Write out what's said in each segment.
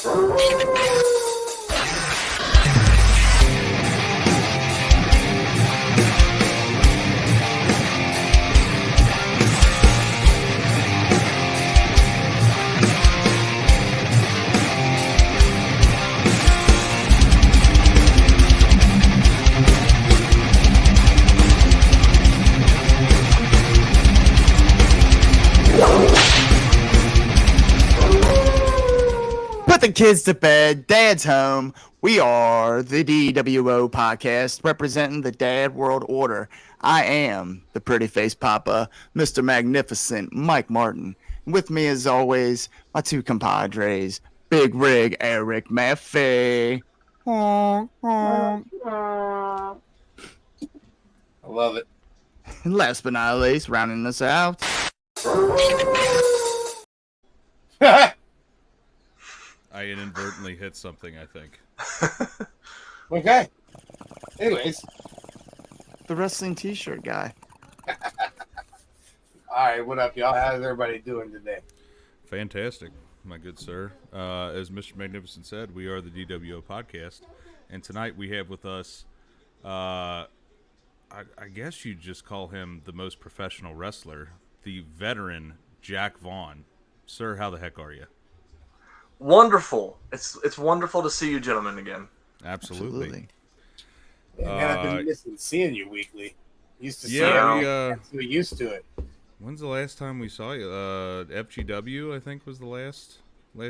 Put the kids to bed. Dad's home. We are the DWO podcast representing the Dad World Order. I am the pretty face papa, Mr. Magnificent Mike Martin. With me, as always, my two compadres, Big Rig Eric Maffei. I love it. And last but not least, rounding us out. I inadvertently hit something, I think. Okay. Anyways. The wrestling t-shirt guy. All right, what up, y'all? How's everybody doing today? Fantastic, my good sir. As Mr. Magnificent said, we are the DWO podcast. And tonight we have with us, I guess you'd just call him the most professional wrestler, the veteran Jack Vaugn. Sir, how the heck are you? Wonderful. It's wonderful to see you gentlemen again. Absolutely. Yeah, man, I've been missing seeing you weekly. Used to see you. We used to it. When's the last time we saw you? FGW, I think, was the last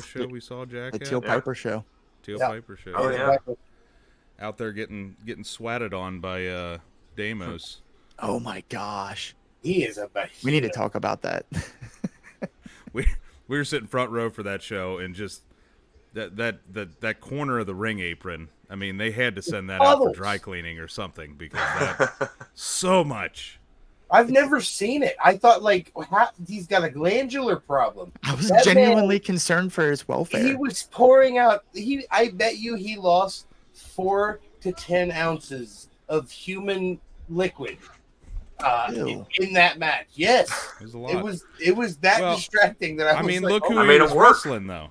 show we saw Jack The at. Teal Piper show. Teal Piper show. Oh, yeah. Out there getting swatted on by Damos. Oh my gosh. He is a beast. We need to talk about that. We were sitting front row for that show, and just that corner of the ring apron. I mean, they had to send that out for dry cleaning or something because that so much. I've never seen it. I thought he's got a glandular problem. I was genuinely concerned for his welfare. He was pouring out. I bet you he lost 4 to 10 ounces of human liquid in that match. Yes, it was that distracting that I was mean, like, look who he was wrestling though.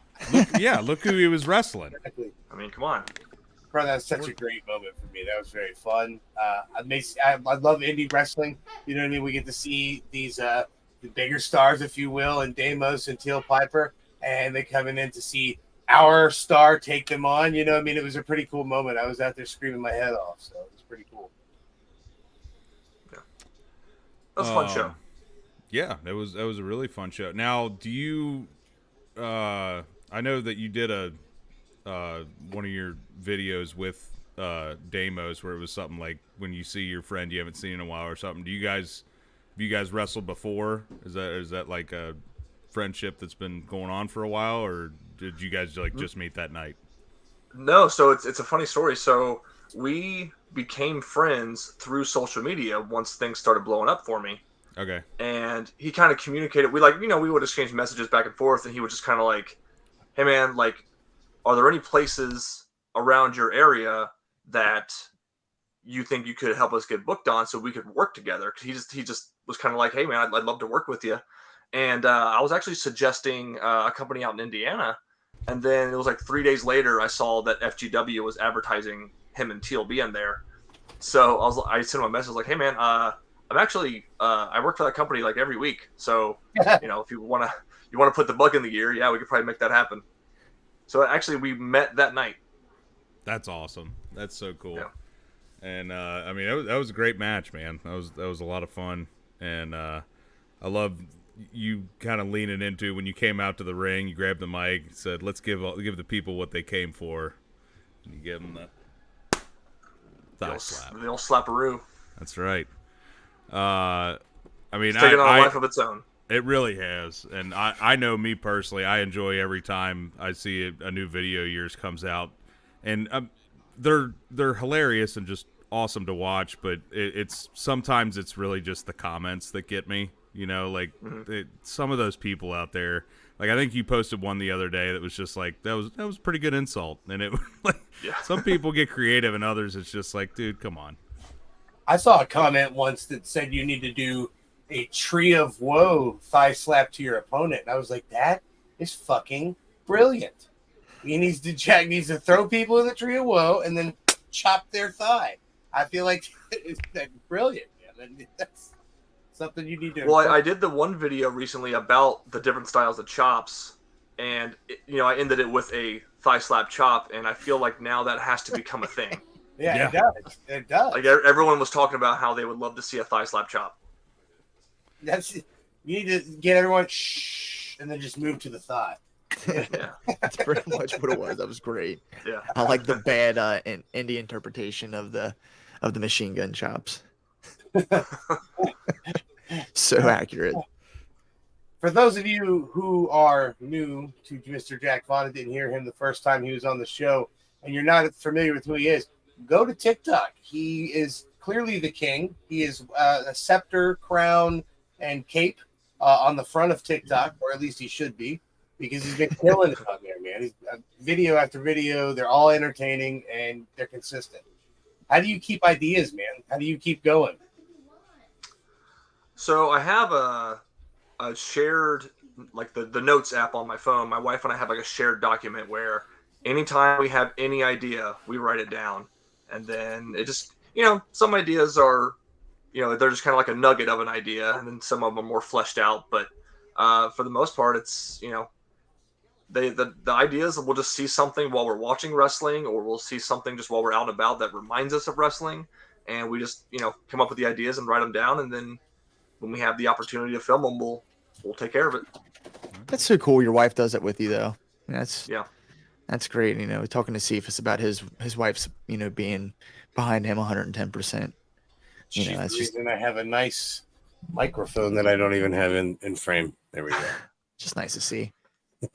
Look who he was wrestling. Exactly. I mean, come on. Bro, that was such a great moment for me. That was very fun. I love indie wrestling. You know what I mean? We get to see these the bigger stars, if you will, and Damos and Teal Piper, and they coming in to see our star take them on. You know what I mean? It was a pretty cool moment. I was out there screaming my head off, so it was pretty cool. Yeah. That was a fun show. Yeah, that was a really fun show. Now, do you I know that you did one of your videos with Damos where it was something like when you see your friend you haven't seen in a while or something. Have you guys wrestled before? Is that like a friendship that's been going on for a while, or did you guys just meet that night? No, so it's a funny story. So we became friends through social media once things started blowing up for me. Okay. And he kind of communicated. We would exchange messages back and forth, and he would just kind of like, "Hey man, like, are there any places around your area that you think you could help us get booked on so we could work together?" Because he just was kind of like, "Hey man, I'd love to work with you." And I was actually suggesting a company out in Indiana, and then it was like 3 days later I saw that FGW was advertising him and Teal being there. So I sent him a message like, "Hey man, I'm actually I work for that company like every week, so if you want to put the bug in the gear, yeah, we could probably make that happen." So actually, we met that night. That's awesome. That's so cool. Yeah. And I mean, that was a great match, man. That was a lot of fun, and I love you kind of leaning into when you came out to the ring. You grabbed the mic, said, "Let's give the people what they came for." And you give them that thigh slap. The old slapperoo. That's right. I mean, it's taken on a life of its own. It really has, and I know me personally, I enjoy every time I see a new video of yours comes out, and they're hilarious and just awesome to watch. But it's sometimes it's really just the comments that get me, some of those people out there. Like I think you posted one the other day that was just like that was a pretty good insult, and it like some people get creative, and others it's just like, dude, come on. I saw a comment once that said you need to do a tree of woe thigh slap to your opponent. And I was like, that is fucking brilliant. Jack needs to throw people in the tree of woe and then chop their thigh. I feel like it's brilliant, man. That's something you need to. Well, I did the one video recently about the different styles of chops, and I ended it with a thigh slap chop, and I feel like now that has to become a thing. Yeah, it does. It does. Like everyone was talking about how they would love to see a thigh slap chop. You need to get everyone shh, and then just move to the thigh. Yeah, That's pretty much what it was. That was great. yeah. I like the bad indie interpretation of the machine gun chops. So accurate. For those of you who are new to Mr. Jack Vaugn and didn't hear him the first time he was on the show, and you're not familiar with who he is, go to TikTok. He is clearly the king. He is a scepter, crown, and cape on the front of TikTok, or at least he should be, because he's been killing it on there, man. He's, video after video, they're all entertaining and they're consistent. How do you keep ideas, man? How do you keep going? So I have a shared, like the notes app on my phone. My wife and I have like a shared document where anytime we have any idea, we write it down. And then it just, some ideas are, they're just kind of like a nugget of an idea. And then some of them are more fleshed out. But for the most part, it's, the ideas, we'll just see something while we're watching wrestling, or we'll see something just while we're out and about that reminds us of wrestling. And we just, come up with the ideas and write them down. And then when we have the opportunity to film them, we'll take care of it. That's so cool. Your wife does it with you, though. That's great. Talking to Cephas about his wife's, being behind him 110%. She's That's the just reason I have a nice microphone that I don't even have in frame. There we go. just nice to see.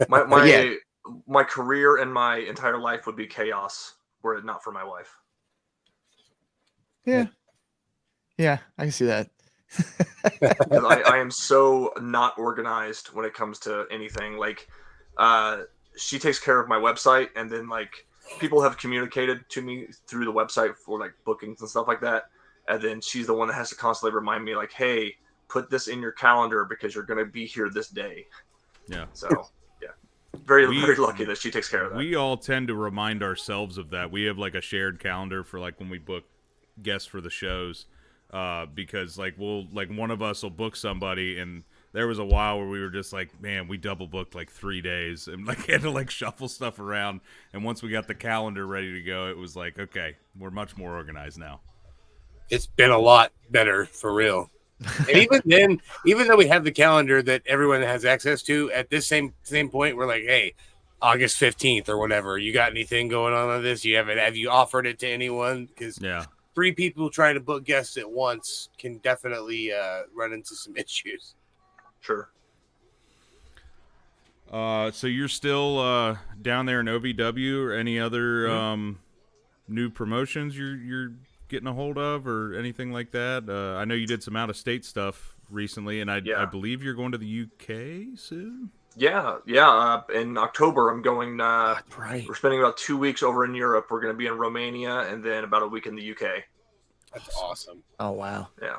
My career and my entire life would be chaos were it not for my wife. Yeah, I can see that. I am so not organized when it comes to anything. Like, she takes care of my website, and then like people have communicated to me through the website for like bookings and stuff like that. And then she's the one that has to constantly remind me, like, hey, put this in your calendar because you're going to be here this day. Yeah. So, yeah, very lucky that she takes care of that. We all tend to remind ourselves of that. We have like a shared calendar for like when we book guests for the shows. Because like one of us will book somebody, and there was a while where we were just like, man, we double booked like 3 days and like had to like shuffle stuff around. And once we got the calendar ready to go, it was like, okay, we're much more organized now. It's been a lot better for real. And even then, even though we have the calendar that everyone has access to, at this same point, we're like, hey, August 15th or whatever, you got anything going on this? Have you offered it to anyone? Because 3 people trying to book guests at once can definitely run into some issues. Sure. So you're still down there in OVW, or any other new promotions you're getting a hold of, or anything like that? I know you did some out-of-state stuff recently, and I believe you're going to the UK soon? Yeah. In October, I'm going. Right. We're spending about 2 weeks over in Europe. We're going to be in Romania, and then about a week in the UK. That's awesome. Oh, wow. Yeah.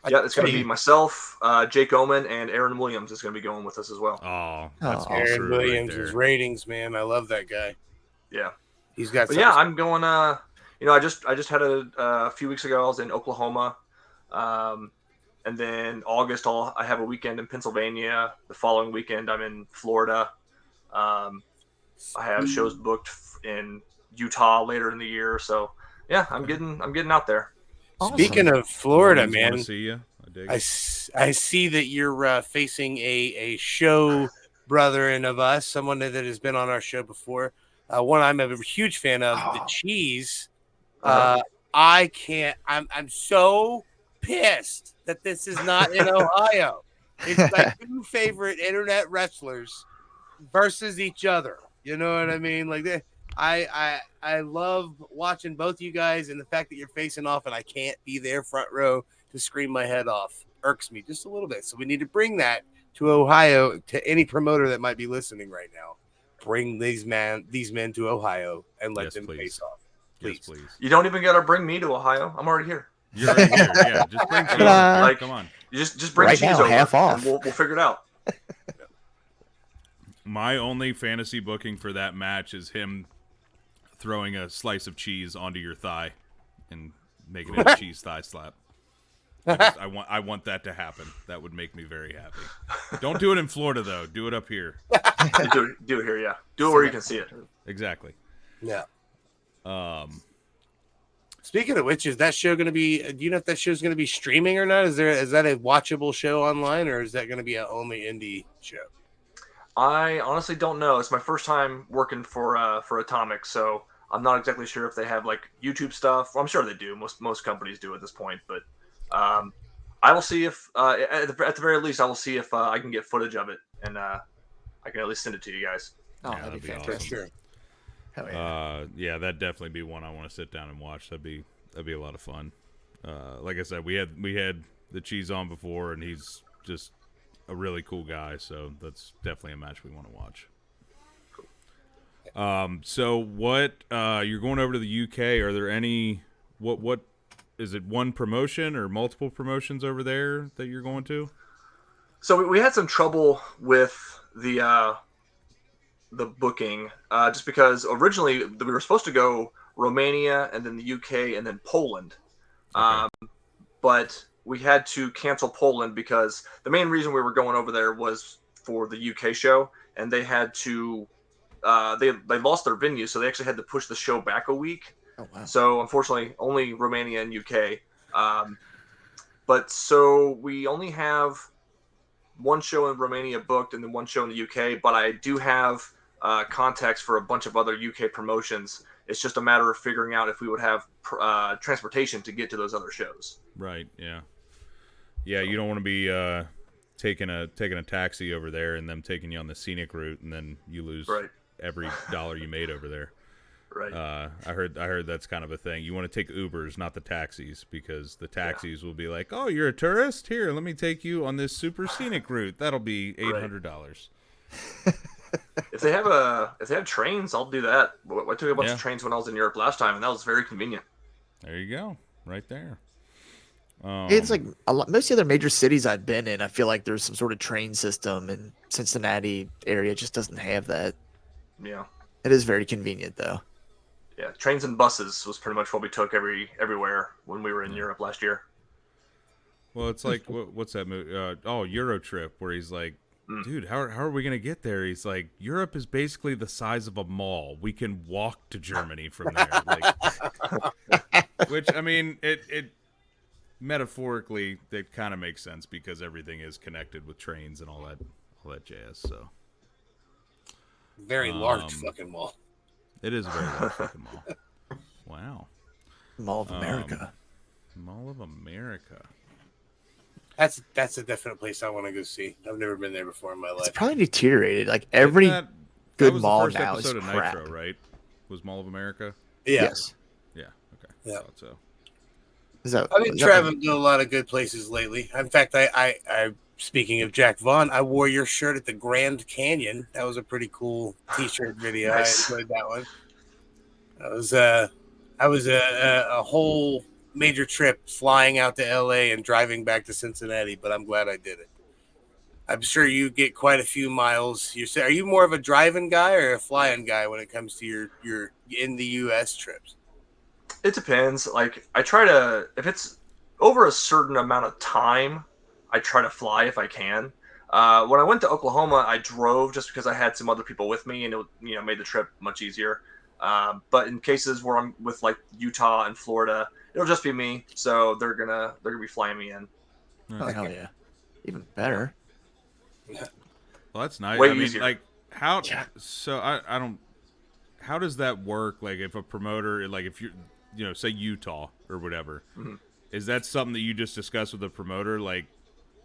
Yeah, it's going to be myself, Jake Oman, and Aaron Williams is going to be going with us as well. Oh, that's awesome. Aaron Williams' ratings, man. I love that guy. Yeah. He's got. But yeah, I'm going. I just had a few weeks ago. I was in Oklahoma, and then August I have a weekend in Pennsylvania. The following weekend I'm in Florida. I have shows booked in Utah later in the year. So yeah, I'm getting out there. Awesome. Speaking of Florida, man, see you. I see that you're facing a show brethren of us, someone that has been on our show before. One I'm a huge fan of, the Cheese. I can't. I'm so pissed that this is not in Ohio. It's like 2 favorite internet wrestlers versus each other. You know what I mean? Like I love watching both you guys, and the fact that you're facing off and I can't be there front row to scream my head off irks me just a little bit. So we need to bring that to Ohio, to any promoter that might be listening right now. Bring these men to Ohio and let them face off. Please. Yes, please. You don't even got to bring me to Ohio. I'm already here. You're right here. Yeah, just bring cheese. Come on. You just bring right cheese now, over, half off. and we'll figure it out. My only fantasy booking for that match is him throwing a slice of cheese onto your thigh and making it a cheese thigh slap. I want that to happen. That would make me very happy. Don't do it in Florida though. Do it up here. do it here, yeah. Do it where you can see it. Exactly. Yeah. Um, Speaking of which, is that show going to be? Do you know if that show's going to be streaming or not? Is that a watchable show online, or is that going to be an only indie show? I honestly don't know. It's my first time working for Atomic, so I'm not exactly sure if they have like YouTube stuff. Well, I'm sure they do. Most companies do at this point, but I will see if at the very least I will see if I can get footage of it, and I can at least send it to you guys. Oh, Yeah, that'd be that'd be fantastic. Sure. Hell yeah. yeah, that'd definitely be one I want to sit down and watch. That'd be a lot of fun. Like I said, we had the cheese on before, and he's just a really cool guy. So that's definitely a match we want to watch. So what? You're going over to the UK. Are there any? What? Is it one promotion or multiple promotions over there that you're going to? So we had some trouble with the booking, just because originally we were supposed to go Romania and then the UK and then Poland. Okay. But we had to cancel Poland because the main reason we were going over there was for the UK show, and they had to they lost their venue, so they actually had to push the show back a week. Oh wow. So unfortunately, only Romania and UK. But so we only have one show in Romania booked and then one show in the UK. But I do have contacts for a bunch of other UK promotions. It's just a matter of figuring out if we would have transportation to get to those other shows. Right. Yeah. Yeah. You don't want to be taking a taxi over there and them taking you on the scenic route, and then you lose every dollar you made over there. Right. I heard that's kind of a thing. You want to take Ubers, not the taxis, because the taxis will be like, "Oh, you're a tourist? Here, let me take you on this super scenic route. That'll be $800." If they have trains, I'll do that. I took a bunch of trains when I was in Europe last time, and that was very convenient. There you go, right there. It's like most of the other major cities I've been in, I feel like there's some sort of train system, and Cincinnati area just doesn't have that. Yeah. It is very convenient though. Yeah, trains and buses was pretty much what we took everywhere when we were in Europe last year. Well, it's like what's that movie? Euro Trip, where he's like, dude, how are we gonna get there? He's like, Europe is basically the size of a mall. We can walk to Germany from there. Like, which I mean, it metaphorically that kind of makes sense because everything is connected with trains and all that jazz. So Very large fucking mall. it is a very large fucking mall. Wow. Mall of America. Mall of America. That's a definite place I want to go see. I've never been there before in my life. It's probably deteriorated. Like every that good was mall the first now is episode of crap. Nitro, right? Was Mall of America? Yeah. Yes. Yeah. Okay. Yeah. Thought so. Is that, I've been is that- traveling to a lot of good places lately. In fact, I speaking of Jack Vaugn, I wore your shirt at the Grand Canyon. That was a pretty cool T-shirt video. Nice. I enjoyed that one. I was a whole major trip flying out to LA and driving back to Cincinnati, but I'm glad I did it. I'm sure you get quite a few miles. Are you more of a driving guy or a flying guy when it comes to your in the US trips? It depends. Like I try to, if it's over a certain amount of time, I try to fly if I can. When I went to Oklahoma, I drove just because I had some other people with me, and it made the trip much easier. But in cases where I'm with like Utah and Florida, it'll just be me. So they're gonna be flying me in. Oh, hell yeah. Even better. Well, that's nice. Way I mean, easier. like how? Yeah. So I don't. How does that work? Like, if a promoter, like, if you're, say Utah or whatever, is that something that you just discuss with the promoter? Like,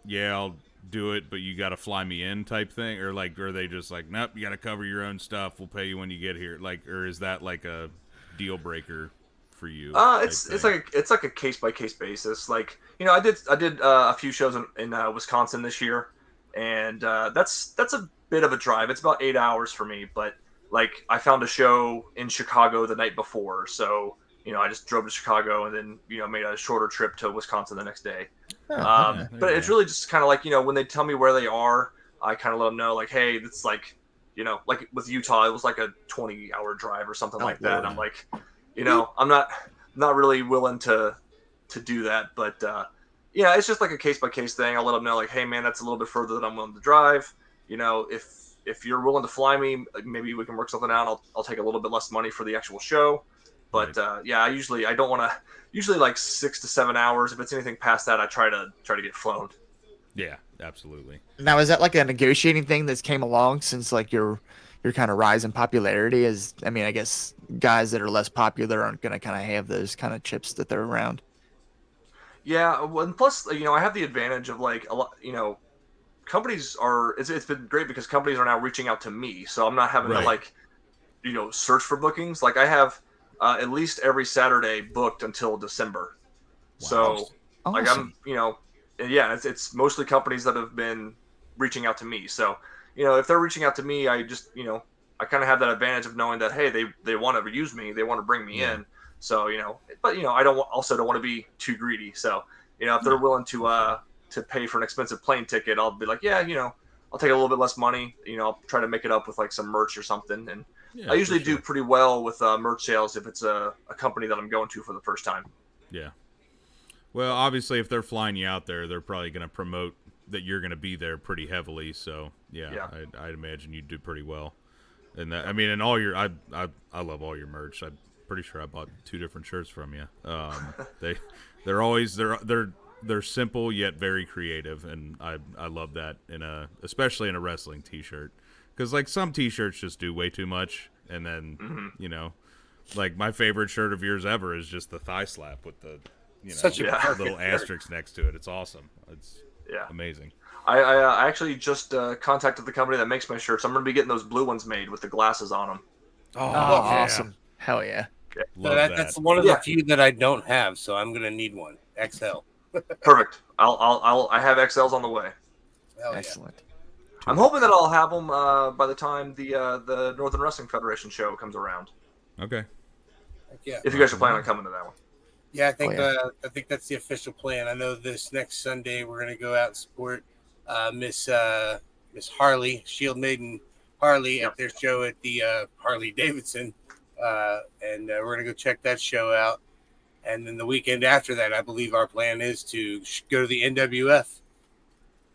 yeah, I'll do it, but you got to fly me in, type thing, or like, are they just like, nope, you got to cover your own stuff. We'll pay you when you get here. Like, or is that like a deal breaker for you? It's like a case by case basis. Like I did a few shows in Wisconsin this year, and that's a bit of a drive. It's about 8 hours for me, but like I found a show in Chicago the night before, so I just drove to Chicago and then made a shorter trip to Wisconsin the next day. Yeah, But it's really just kind of like when they tell me where they are, I kind of let them know like, hey, it's like like with Utah, it was like a 20-hour drive or something like that. Lord. I'm like, I'm not really willing to do that, but yeah, it's just like a case by case thing. I'll let them know, like, hey man, that's a little bit further than I'm willing to drive. If you're willing to fly me, maybe we can work something out. I'll take a little bit less money for the actual show. But yeah, I don't want to. Usually like 6 to 7 hours. If it's anything past that, I try to get flown. Yeah, absolutely. Now, is that like a negotiating thing that's came along since like your kind of rise in popularity? I guess guys that are less popular aren't gonna kind of have those kind of chips that they're around. Yeah, well, and plus, I have the advantage of like a lot. Companies are. It's been great because companies are now reaching out to me, so I'm not having to Right. like, search for bookings. Like I have at least every Saturday booked until December. Wow. So like Awesome. and yeah, it's mostly companies that have been reaching out to me. So if they're reaching out to me, I just I kind of have that advantage of knowing that hey, they want to use me, they want to bring me Yeah. in. So but I don't want to be too greedy. So if they're willing to pay for an expensive plane ticket, I'll be like, yeah, I'll take a little bit less money. I'll try to make it up with like some merch or something. And Yeah, I usually for do sure. pretty well with merch sales if it's a company that I'm going to for the first time. Yeah. Well, obviously, if they're flying you out there, they're probably going to promote that you're going to be there pretty heavily. So yeah. I'd imagine you'd do pretty well. And that, I mean, and all your, I love all your merch. I'm pretty sure I bought 2 different shirts from you. They're always they're simple yet very creative, and I love that especially in a wrestling T-shirt, because like some T-shirts just do way too much, and then like my favorite shirt of yours ever is just the thigh slap with the Such a perfect little shirt. asterisk next to it. It's awesome. It's Yeah. amazing. I actually just contacted the company that makes my shirts. I'm going to be getting those blue ones made with the glasses on them. Oh, yeah. awesome. Hell yeah. Love That's that. one of Yeah. the few that I don't have, so I'm gonna need one XL. Perfect. I have XLs on the way. Hell yeah. Excellent. I'm hoping that I'll have them by the time the Northern Wrestling Federation show comes around. Okay. Heck yeah. If you guys are planning on coming to that one. Yeah, I think yeah. I think that's the official plan. I know this next Sunday we're gonna go out and support Miss Harley, Shield Maiden Harley Yep. at their show at the Harley Davidson, and we're gonna go check that show out. And then the weekend after that, I believe our plan is to go to the NWF.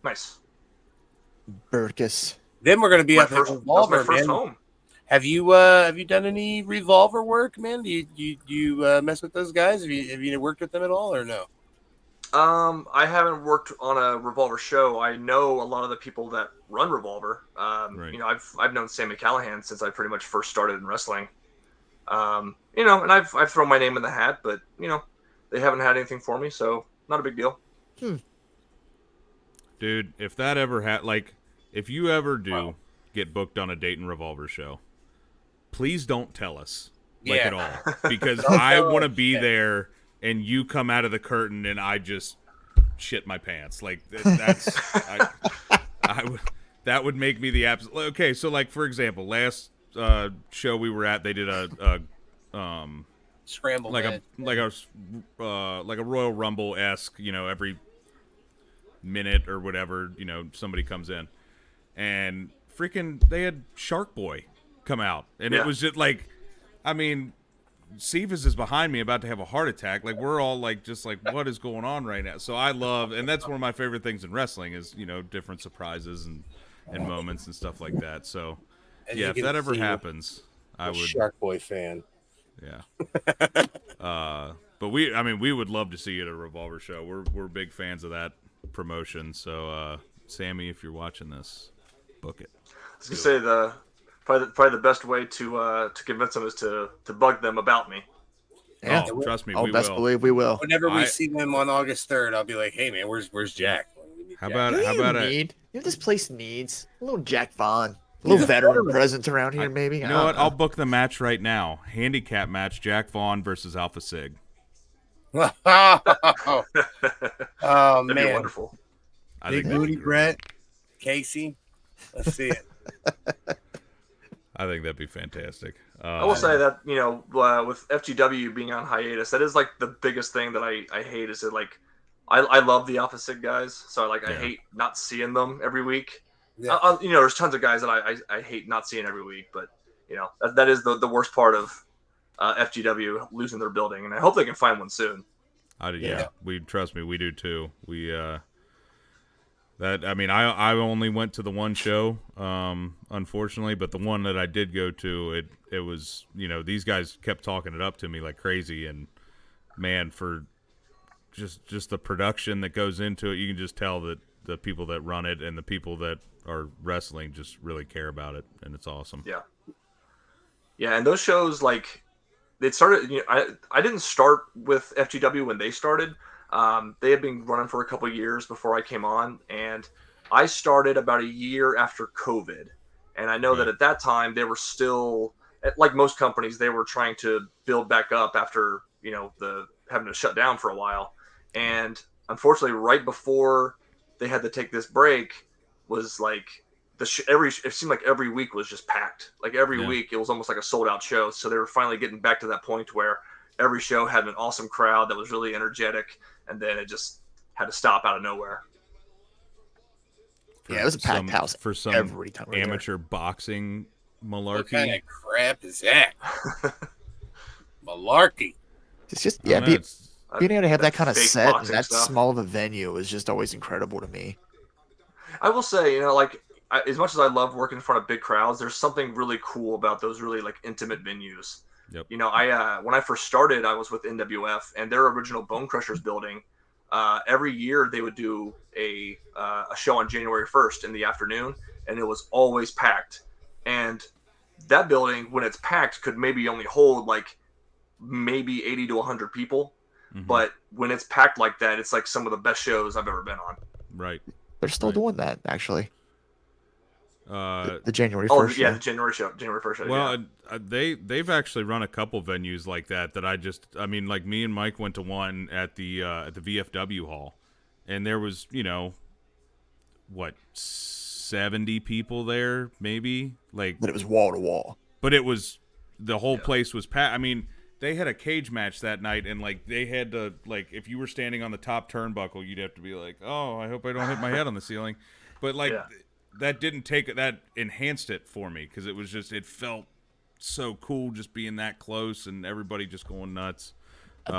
Nice. Burkus. Then we're gonna be at the That's my Revolver, first man. home. Have you done any Revolver work, man? Do you mess with those guys? Have you worked with them at all or no? I haven't worked on a Revolver show. I know a lot of the people that run Revolver. Right. I've known Sammy Callahan since I pretty much first started in wrestling. And I've thrown my name in the hat, but they haven't had anything for me, so not a big deal. Dude, if that ever if you ever do get booked on a Dayton Revolver show, please don't tell us at all, because I want to be there and you come out of the curtain and I just shit my pants. Like that's that would make me the absolute. Okay, so like for example, last show we were at, they did a Scramble like match. a Royal Rumble-esque, every minute or whatever, somebody comes in, and freaking they had Shark Boy come out, and it was just like, I mean, Cephas is behind me about to have a heart attack. Like we're all like, just like, what is going on right now? So I love, and that's one of my favorite things in wrestling is different surprises and moments and stuff like that. So As yeah, you if can that ever see, happens, I a would. Shark Boy fan. Yeah. But we would love to see you at a Revolver show. We're big fans of that promotion. So, Sammy, if you're watching this, book it. I was gonna say probably the best way to convince them is to bug them about me. Yeah. Oh, trust me, Oh, we best will. believe we will. Whenever we see them on August 3rd, I'll be like, "Hey man, where's Jack?" We need How Jack. about What do how you about a need? You know what this place needs? A little Jack Vaughn. A little veteran presence around here, maybe. You know what? I'll book the match right now. Handicap match: Jack Vaugn versus Alpha Sig. oh That'd be man, wonderful. I Big think that'd be Booty great. Brett, Casey. Let's see it. I think that'd be fantastic. I will say that with FGW being on hiatus, that is like the biggest thing that I hate is that like I love the Alpha Sig guys, so I Yeah. hate not seeing them every week. Yeah. There's tons of guys that I hate not seeing every week, but that is the worst part of FGW losing their building, and I hope they can find one soon. Yeah, we trust me, we do too. We I only went to the one show, unfortunately, but the one that I did go to, it was these guys kept talking it up to me like crazy, and man, for just the production that goes into it, you can just tell that the people that run it and the people that are wrestling just really care about it, and it's awesome. Yeah, and those shows, like, it started. I didn't start with FGW when they started. They had been running for a couple of years before I came on, and I started about a year after COVID. And I know that at that time they were still, like most companies, they were trying to build back up after the having to shut down for a while. And unfortunately, right before they had to take this break, was like it seemed like every week was just packed. Like every week, it was almost like a sold out show. So they were finally getting back to that point where every show had an awesome crowd that was really energetic, and then it just had to stop out of nowhere. Yeah, it was a packed house for some every time amateur boxing malarkey. What kind of crap is that? Malarkey. It's just being able to have that kind of set and that stuff. small of a venue is just always incredible to me. I will say, as much as I love working in front of big crowds, there's something really cool about those really like intimate venues. Yep. I when I first started, I was with NWF, and their original Bone Crushers building. Every year they would do a show on January 1st in the afternoon, and it was always packed. And that building, when it's packed, could maybe only hold like maybe 80 to 100 people. Mm-hmm. But when it's packed like that, it's like some of the best shows I've ever been on. Right. They're still doing that, actually. The January 1st Oh, show. yeah, the January 1st show. Well, they've actually run a couple venues like that like me and Mike went to one at the VFW hall, and there was 70 people there maybe, like, But it was wall to wall. but it was the whole place was packed. I mean, they had a cage match that night, and like they had to, like, if you were standing on the top turnbuckle, you'd have to be like, oh, I hope I don't hit my head on the ceiling. But like that enhanced it for me, because it felt so cool just being that close and everybody just going nuts. We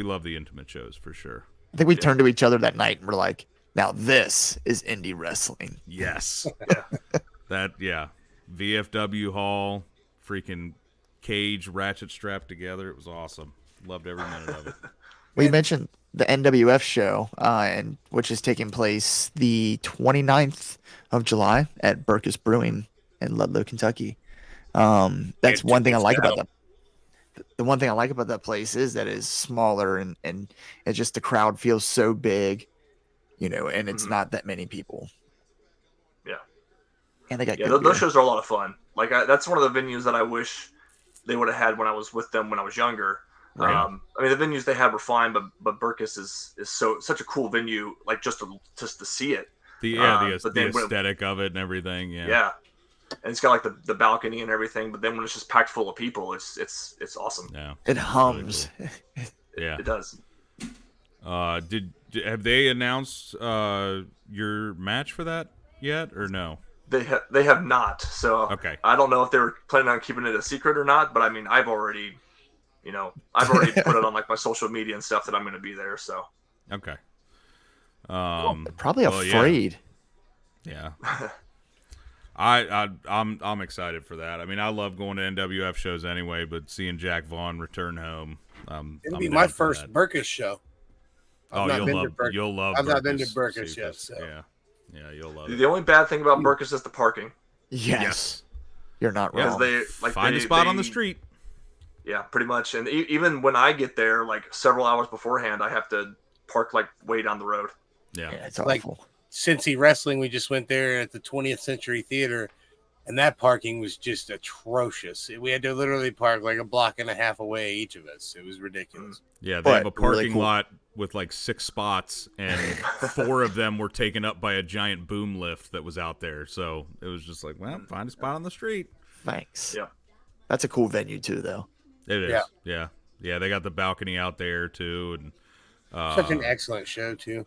love the intimate shows for sure. I think we turned to each other that night and we're like, now this is indie wrestling. Yes. VFW hall, freaking cage ratchet strapped together. It was awesome. Loved every minute of it. We mentioned the NWF show, and which is taking place the 29th of July at Burkus Brewing in Ludlow, Kentucky. That's one thing I like about that. The one thing I like about that place is that it's smaller and it's just the crowd feels so big, and it's not that many people. Yeah. And they got those shows are a lot of fun. Like that's one of the venues that I wish they would have had when I was with them when I was younger. Right. I mean, the venues they had were fine, but Burkus is such a cool venue, like just to see it. The aesthetic of it and everything. Yeah. And it's got like the balcony and everything, but then when it's just packed full of people, it's awesome. Yeah. It hums. Really cool. Yeah. It does. Have they announced your match for that yet, or no? They have not. So okay. I don't know if they were planning on keeping it a secret or not, but I mean, I've already put it on like my social media and stuff that I'm going to be there. So okay. Probably afraid. Yeah. I'm excited for that. I mean, I love going to NWF shows anyway, but seeing Jack Vaugn return home, it'll be my first Burkus show. You'll love. I've not been to Burkus yet. So. Yeah, you'll love it. The only bad thing about Burkus is the parking. Yes. You're not wrong. Find a spot on the street. Yeah, pretty much. And even when I get there, like several hours beforehand, I have to park like way down the road. Yeah, it's awful. Cincy Wrestling, we just went there at the 20th Century Theater, and that parking was just atrocious. We had to literally park like a block and a half away, each of us. It was ridiculous. Yeah, they have a parking lot with like 6 spots, and 4 of them were taken up by a giant boom lift that was out there. So it was just like, well, find a spot on the street. Thanks. Yeah. That's a cool venue too, though. It is. Yeah. They got the balcony out there too, and such an excellent show too.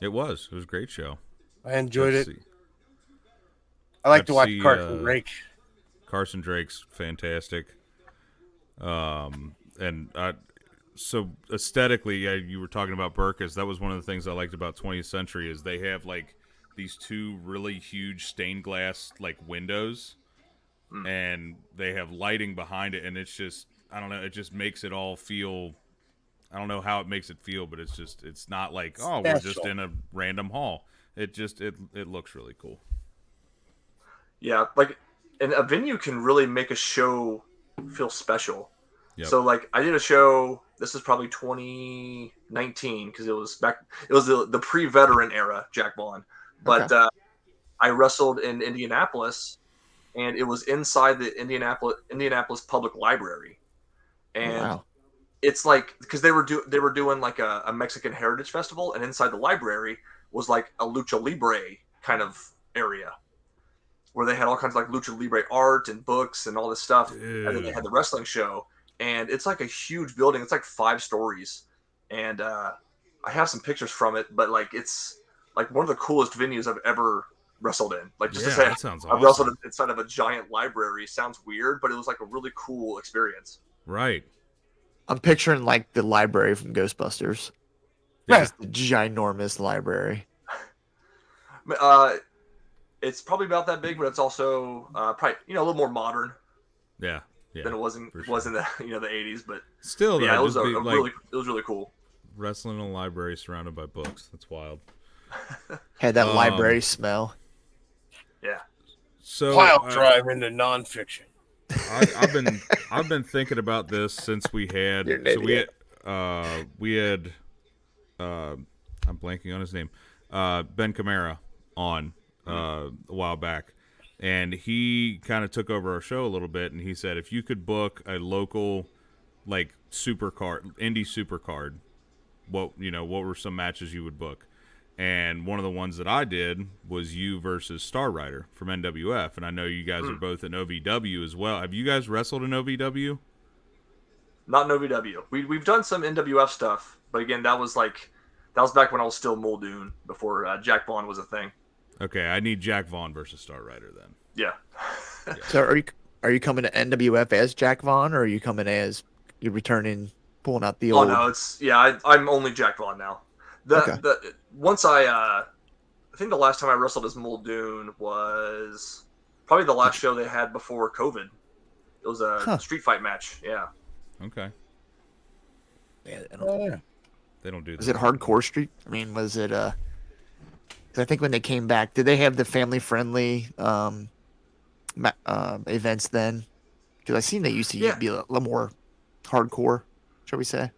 It was a great show. I enjoyed it. FC. I like to watch FC, Carson Drake. Carson Drake's fantastic. And so aesthetically, yeah, you were talking about Burkas. That was one of the things I liked about 20th Century is they have like these two really huge stained glass like windows, and they have lighting behind it, and it's just I don't know, it just makes it all feel. I don't know how it makes it feel, but it's not like we're just Special. in a random hall. It looks really cool. Yeah, like, and a venue can really make a show feel special. Yep. So, like, I did a show. This is probably 2019 because it was back. It was the pre-veteran era, Jack Vaugn. But I wrestled in Indianapolis, and it was inside the Indianapolis Public Library, and Wow. it's like because they were doing like a Mexican Heritage Festival, and inside the library was like a lucha libre kind of area where they had all kinds of like lucha libre art and books and all this stuff. And then they had the wrestling show, and it's like a huge building. It's like 5 stories, and I have some pictures from it. But like it's like one of the coolest venues I've ever wrestled in. Like just to say, that sounds I awesome. wrestled inside of a giant library. Sounds weird, but it was like a really cool experience. Right. I'm picturing like the library from Ghostbusters. Yeah. Just the ginormous library. It's probably about that big, but it's also probably a little more modern Yeah. than it was in for the the 80s. But Still, though, yeah, it was like really cool. wrestling in a library surrounded by books. That's wild. Had that library smell. Yeah. So Pile drive into nonfiction. I've been thinking about this since we had You're an so idiot. we had I'm blanking on his name, Ben Camara on a while back, and he kind of took over our show a little bit, and he said if you could book a local like indie super card, what were some matches you would book? And one of the ones that I did was you versus Star Rider from NWF, and I know you guys are both in OVW as well. Have you guys wrestled in OVW? Not in OVW. We've done some NWF stuff, but again, that was back when I was still Muldoon before Jack Vaugn was a thing. Okay, I need Jack Vaugn versus Star Rider then. Yeah. So are you coming to NWF as Jack Vaugn, or are you coming as you returning, pulling out the old? Oh no, I'm only Jack Vaugn now. Once I think the last time I wrestled as Muldoon was probably the last show they had before COVID. It was a street fight match. Yeah. Okay. Yeah, They don't do that. was it Hardcore Street? I mean, was it 'cause I think when they came back, did they have the family friendly events then? Because I seen they used to be a little more hardcore, shall we say?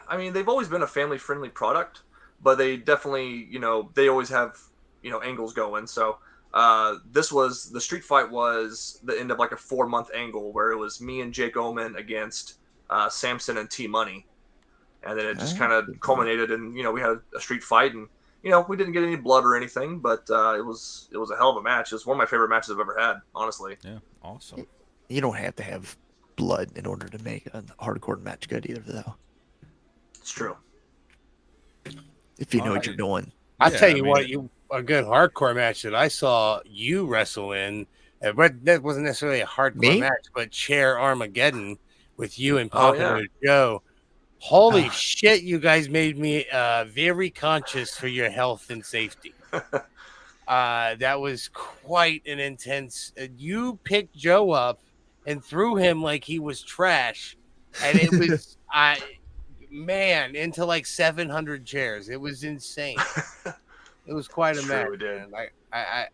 I mean, they've always been a family friendly product, but they definitely, they always have, angles going. So the street fight was the end of like a 4-month angle where it was me and Jake Oman against Samson and T Money. And then it just kind of culminated in, we had a street fight, and, we didn't get any blood or anything, but it was a hell of a match. It was one of my favorite matches I've ever had, honestly. Yeah, awesome. You don't have to have blood in order to make a hardcore match good either, though. It's true. If you know what you're doing. I'll tell you what, a good hardcore match that I saw you wrestle in, but that wasn't necessarily a hardcore match, but Chair Armageddon with you and Pompano Joe. Holy shit, you guys made me very conscious for your health and safety. That was quite an intense. You picked Joe up and threw him like he was trash, and it was into like 700 chairs. It was insane. It was quite a match.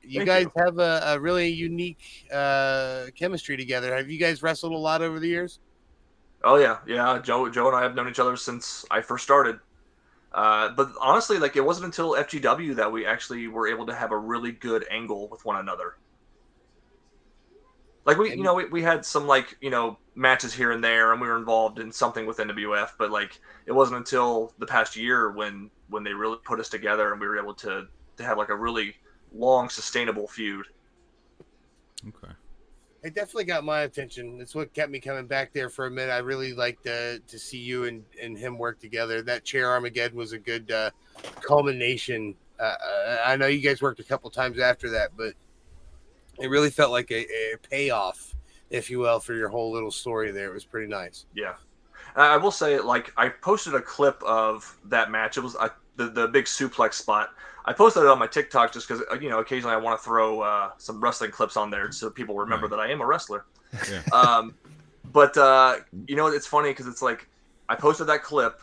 You guys have a really unique chemistry together. Have you guys wrestled a lot over the years? Oh yeah. Joe and I have known each other since I first started. But honestly, like it wasn't until FGW that we actually were able to have a really good angle with one another. Like we had some matches here and there, and we were involved in something with NWF, but like it wasn't until the past year when they really put us together and we were able to have like a really long, sustainable feud. Okay. It definitely got my attention. It's what kept me coming back there for a minute. I really liked to see you and him work together. That Chair Armageddon was a good culmination. I know you guys worked a couple times after that, but it really felt like a payoff, if you will, for your whole little story there. It was pretty nice. Yeah. I will say, like, I posted a clip of that match. It was the big suplex spot. I posted it on my TikTok just because, occasionally I want to throw some wrestling clips on there so people remember that I am a wrestler. Yeah. But it's funny because it's like I posted that clip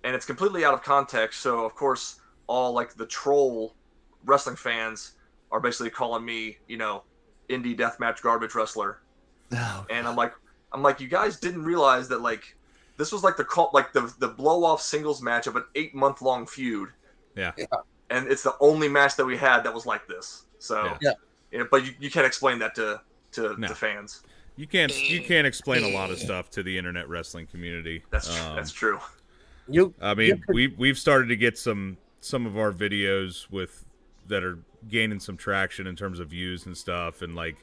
and it's completely out of context. So, of course, all like the troll wrestling fans are basically calling me, indie deathmatch garbage wrestler. Oh, And I'm like, you guys didn't realize that, like, this was like the blow off singles match of an 8-month long feud. Yeah. And it's the only match that we had that was like this. So, but you can't explain that to fans. You can't explain a lot of stuff to the internet wrestling community. That's true. We've started to get some of our videos that are gaining some traction in terms of views and stuff, and like,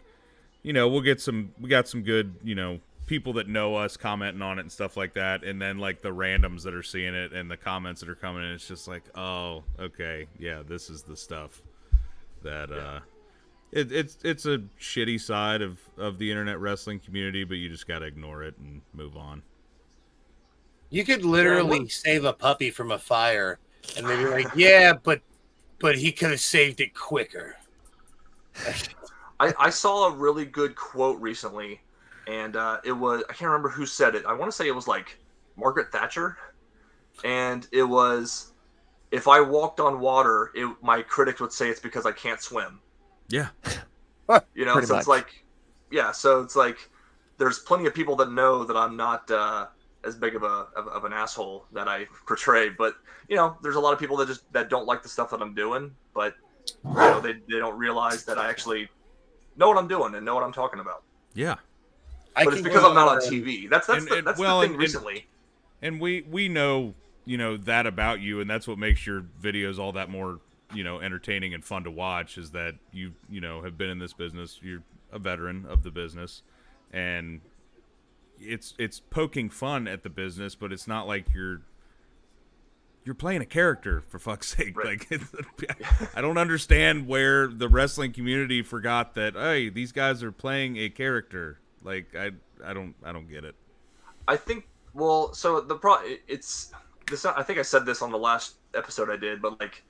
we got some good, people that know us commenting on it and stuff like that, and then like the randoms that are seeing it and the comments that are coming in, it's just like, oh, okay, yeah, this is the stuff that it's a shitty side of the internet wrestling community, but you just gotta ignore it and move on. You could literally save a puppy from a fire, and they'd be like, yeah, but he could have saved it quicker. I saw a really good quote recently, and it was, I can't remember who said it. I want to say it was like Margaret Thatcher, and it was, if I walked on water, my critics would say it's because I can't swim. Yeah. So much. it's like, so it's like there's plenty of people that know that I'm not as big of an asshole that I portray, but there's a lot of people that don't like the stuff that I'm doing, but they don't realize that I actually know what I'm doing and know what I'm talking about. Yeah. But it's because I'm not on TV. That's the thing recently. And we know, that about you, and that's what makes your videos all that more, entertaining and fun to watch, is that you have been in this business. You're a veteran of the business, and it's poking fun at the business, but it's not like you're playing a character, for fuck's sake. Right. Like, I don't understand where the wrestling community forgot that, hey, these guys are playing a character. Like, I don't get it. I think, so it's this. I think I said this on the last episode I did, but like,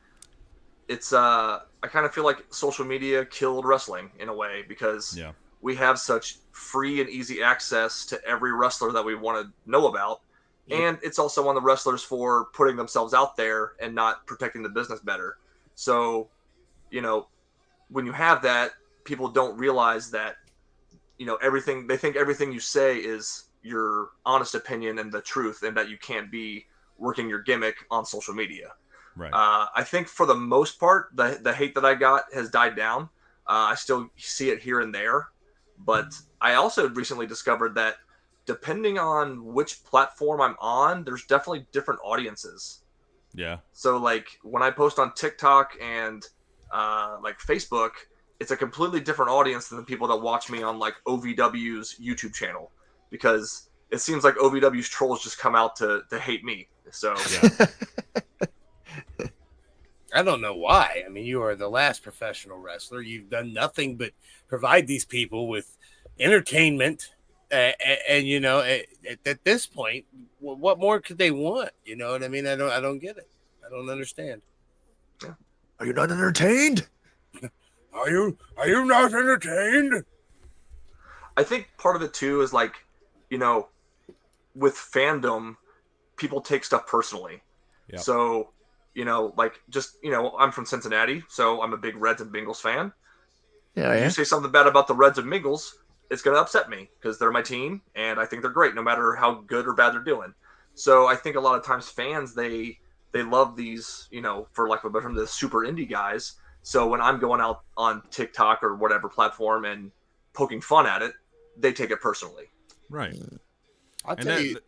it's I kind of feel like social media killed wrestling in a way, because we have such free and easy access to every wrestler that we want to know about. And it's also on the wrestlers for putting themselves out there and not protecting the business better. So, when you have that, people don't realize that, they think everything you say is your honest opinion and the truth, and that you can't be working your gimmick on social media. Right. I think for the most part, the hate that I got has died down. I still see it here and there, but I also recently discovered that depending on which platform I'm on, there's definitely different audiences. Yeah. So like when I post on TikTok and like Facebook, it's a completely different audience than the people that watch me on like OVW's YouTube channel, because it seems like OVW's trolls just come out to hate me. So I don't know why. I mean, you are the last professional wrestler. You've done nothing but provide these people with entertainment. And at this point, what more could they want? You know what I mean? I don't get it. I don't understand. Yeah. Are you not entertained? Are you not entertained? I think part of it too is like, with fandom, people take stuff personally. Yep. So, I'm from Cincinnati, so I'm a big Reds and Bengals fan. Yeah. You say something bad about the Reds and Bengals, it's going to upset me because they're my team and I think they're great no matter how good or bad they're doing. So I think a lot of times fans, they love these, for lack of a better term, the super indie guys. So when I'm going out on TikTok or whatever platform and poking fun at it, they take it personally. Right. I'll tell you.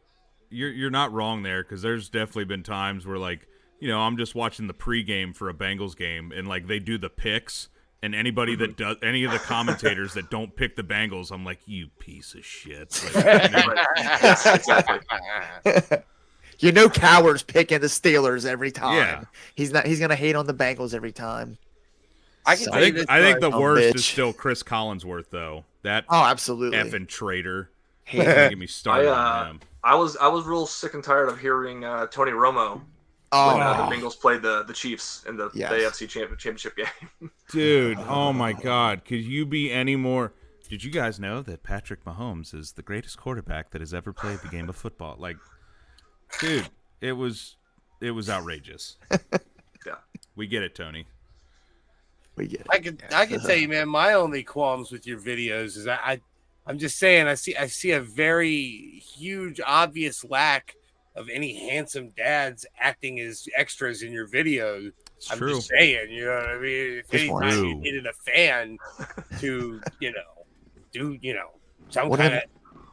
You're not wrong there, because there's definitely been times where, like, I'm just watching the pregame for a Bengals game and like they do the picks And anybody that does, any of the commentators that don't pick the Bengals, I'm like, you piece of shit. Like, Right. Yes, exactly. You know, Coward's picking the Steelers every time. Yeah. He's not. He's gonna hate on the Bengals every time. I can So- tell you this I think the Oh, worst bitch. is still Chris Collinsworth, though. That Oh, absolutely. effing traitor. Hate Don't him. get me started on him. I was real sick and tired of hearing Tony Romo Oh, when the Bengals played the Chiefs in the Yes. AFC championship game. Dude, oh my God. Could you be any more... Did you guys know that Patrick Mahomes is the greatest quarterback that has ever played the game of football? Like, dude, it was outrageous. Yeah. We get it, Tony. we get it. I can tell you, man. My only qualms with your videos is I'm just saying I see a very huge, obvious lack of any handsome dads acting as extras in your videos. It's I'm true. just saying, you know what I mean? If It's anytime true. you needed a fan to, do, some What kind do of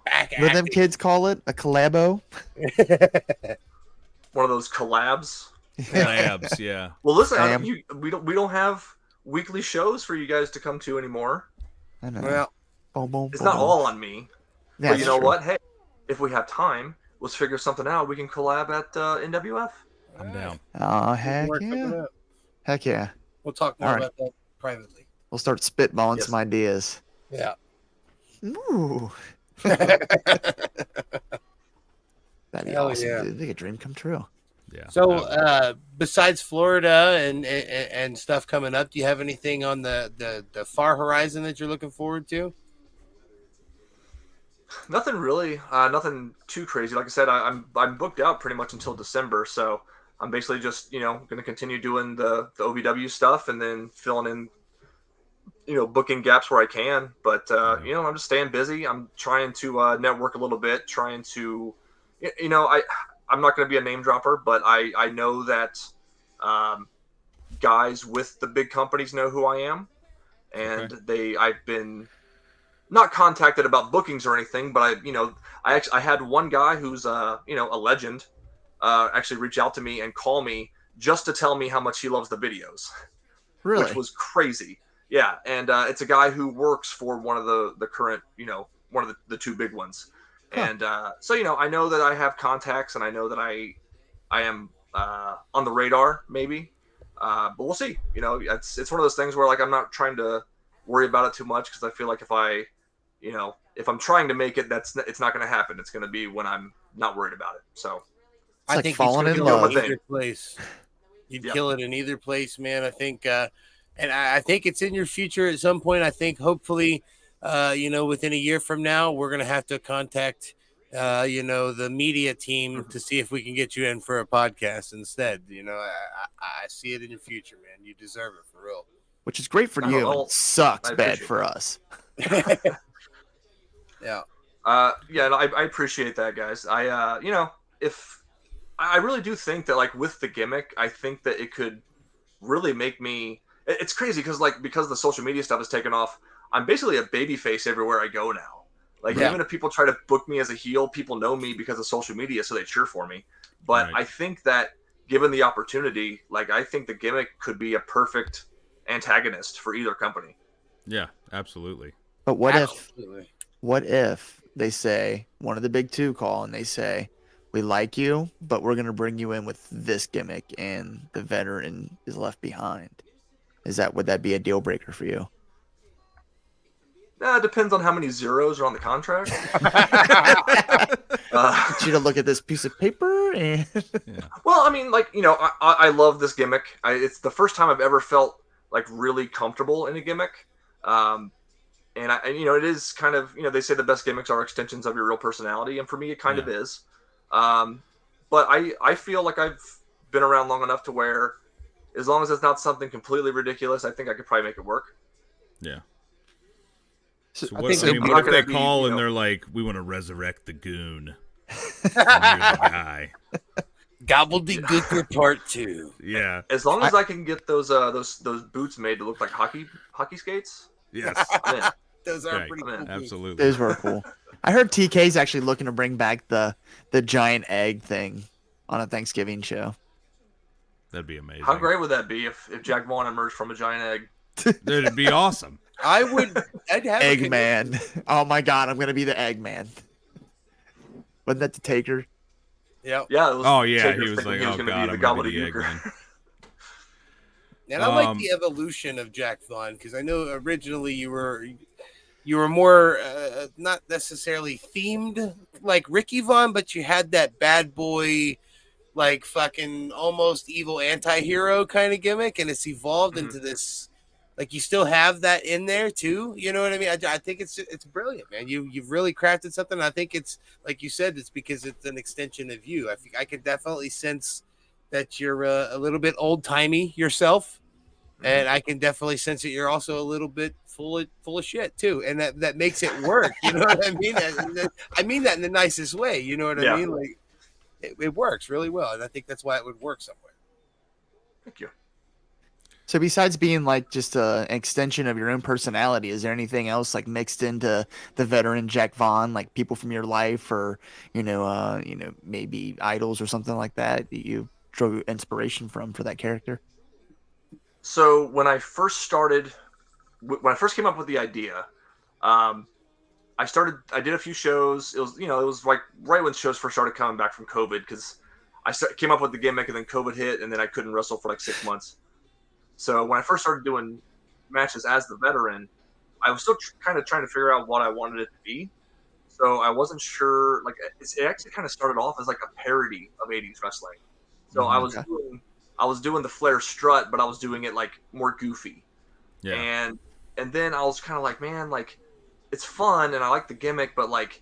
back What do them acting. kids call it? A collabo? One of those collabs. Labs, yeah. Well, listen, Sam. we don't have weekly shows for you guys to come to anymore. I know. Well, Boom, boom, It's boom, not boom. all on me. But That's you know true. what? Hey, if we have time, let's figure something out. We can collab at NWF. I'm down. Oh, we can heck work something yeah. out. Heck yeah. We'll talk more All right. about that privately. We'll start spitballing Yes. some ideas. Yeah. Ooh. That'd be Hell awesome, yeah. dude. Make a dream come true. Yeah. So, besides Florida and stuff coming up, do you have anything on the far horizon that you're looking forward to? Nothing really. Nothing too crazy. Like I said, I'm booked out pretty much until December, so I'm basically just going to continue doing the OVW stuff and then filling in booking gaps where I can. But I'm just staying busy. I'm trying to network a little bit, trying to I'm not going to be a name dropper, but I know that guys with the big companies know who I am, and I've been not contacted about bookings or anything, but I had one guy who's a legend actually reach out to me and call me just to tell me how much he loves the videos, Really? which was crazy. Yeah, and it's a guy who works for one of the current one of the two big ones. Huh. And so I know that I have contacts, and I know that I am on the radar, maybe. But we'll see. It's one of those things where I'm not trying to worry about it too much, because I feel like if I'm trying to make it, it's not going to happen. It's going to be when I'm not worried about it. So It's like you'd falling in kill love. it in either place. You'd Yep. kill it in either place, man. I think, and I think it's in your future at some point. I think hopefully, within a year from now, we're gonna have to contact, the media team to see if we can get you in for a podcast instead. I see it in your future, man. You deserve it for real. Which is great for I you. don't know. And sucks I bad appreciate for that. us. Yeah. no, I appreciate that, guys. If I really do think that with the gimmick, I think that it could really make me. It's crazy because the social media stuff has taken off. I'm basically a baby face everywhere I go now. Even if people try to book me as a heel, people know me because of social media, so they cheer for me. But Right. I think that given the opportunity, I think the gimmick could be a perfect antagonist for either company. Yeah, absolutely. But Absolutely. what if they say, one of the big two call and they say, we like you, but we're going to bring you in with this gimmick and the veteran is left behind? Would that be a deal breaker for you? It depends on how many zeros are on the contract. Get you to look at this piece of paper and Well, I mean, I love this gimmick. It's the first time I've ever felt really comfortable in a gimmick. And it is kind of, they say the best gimmicks are extensions of your real personality, and for me, it kind of is. But I feel like I've been around long enough to where, as long as it's not something completely ridiculous, I think I could probably make it work. Yeah. So So I what, think I mean, I'm what not if they gonna be, call you and know- they're like, we want to resurrect the goon? And you're the guy. Gobbledygooker Part 2. Yeah. As long as I can get those boots made to look like hockey skates, Yes. I'm in. Those are Right. pretty I'm in. cool. Absolutely. those were cool. I heard TK's actually looking to bring back the giant egg thing on a Thanksgiving show. That'd be amazing. How great would that be if Jack Vaugn emerged from a giant egg? It'd be awesome. I'd have Eggman. Oh my god, I'm gonna be the Eggman. Wasn't that the Taker? Yep. Yeah. It was Oh yeah, Taker he was thinking like, he was "Oh going to god, be I'm the gonna be the gobbledygooker. Eggman." And I like the evolution of Jack Vaugn because I know originally you were more not necessarily themed like Ricky Vaughn, but you had that bad boy, like fucking almost evil anti-hero kind of gimmick, and it's evolved into this. Like you still have that in there too. You know what I mean? I think it's brilliant, man. You've really crafted something. I think it's like you said, it's because it's an extension of you. I think I can definitely sense that you're a little bit old timey yourself. And I can definitely sense that you're also a little bit full of shit too, and that makes it work. You know what I mean? I mean that in the nicest way. You know what I mean? Like it works really well, and I think that's why it would work somewhere. Thank you. So besides being like just an extension of your own personality, is there anything else like mixed into the veteran Jack Vaugn, like people from your life, or maybe idols or something like that that you drew inspiration from for that character? So when I first came up with the idea, I did a few shows. It was like right when shows first started coming back from COVID, because came up with the gimmick and then COVID hit, and then I couldn't wrestle for like 6 months. So when I first started doing matches as the veteran, I was still kind of trying to figure out what I wanted it to be. So I wasn't sure. Like it actually kind of started off as like a parody of 80s wrestling. So I was doing the Flair strut, but I was doing it like more goofy. Yeah. And then I was kind of like, man, like it's fun and I like the gimmick, but like,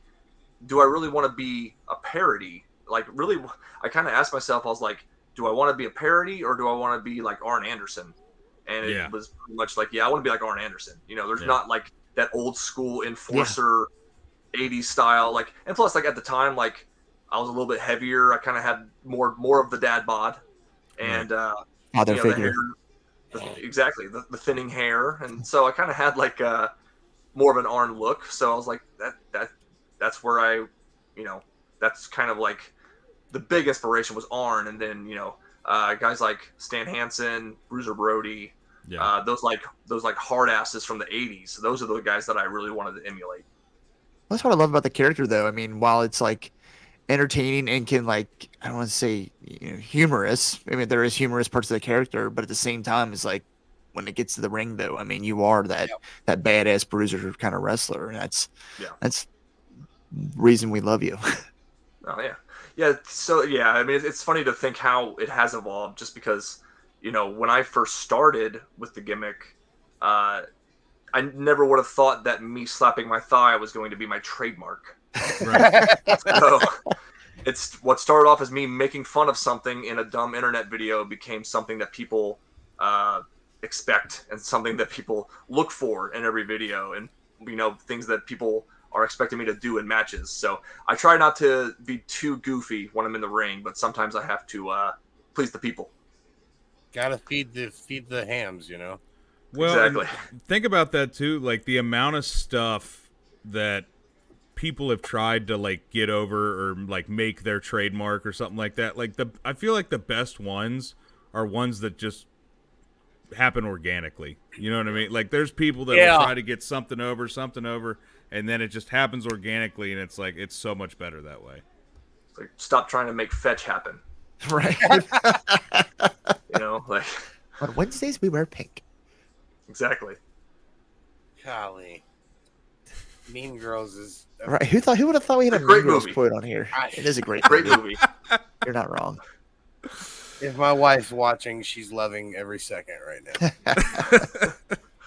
do I really want to be a parody? Like really, I kind of asked myself, I was like, do I want to be a parody or do I want to be like Arn Anderson? And it was pretty much like, yeah, I want to be like Arn Anderson. There's not like that old school enforcer 80s style. Like, and plus like at the time, like I was a little bit heavier. I kind of had more of the dad bod. And Father figure. Exactly, the thinning hair, and so I kind of had like more of an Arn look. So I was like, that's where that's kind of like the big inspiration was Arn, and then guys like Stan Hansen, Bruiser Brody, those hard asses from the '80s. Those are the guys that I really wanted to emulate. That's what I love about the character, though. I mean, while it's like entertaining and can like I don't want to say humorous. I mean, there is humorous parts of the character, but at the same time, it's like when it gets to the ring, though. I mean, you are that badass bruiser kind of wrestler, and that's reason we love you. Oh yeah. So yeah, I mean, it's funny to think how it has evolved, just because when I first started with the gimmick, I never would have thought that me slapping my thigh was going to be my trademark. Right. So it's what started off as me making fun of something in a dumb internet video became something that people expect and something that people look for in every video, and things that people are expecting me to do in matches. So I try not to be too goofy when I'm in the ring, but sometimes I have to please the people. Gotta feed the hams, Well, exactly. Think about that too, like the amount of stuff that people have tried to like get over or like make their trademark or something like that. Like I feel like the best ones are ones that just happen organically. You know what I mean? Like there's people that will try to get something over, and then it just happens organically, and it's like it's so much better that way. It's like stop trying to make fetch happen. Right. Like on Wednesdays we wear pink. Exactly. Golly. Mean Girls is right. Who would have thought we had a Mean Girls quote on here? It is a great movie. You're not wrong. If my wife's watching, she's loving every second right now.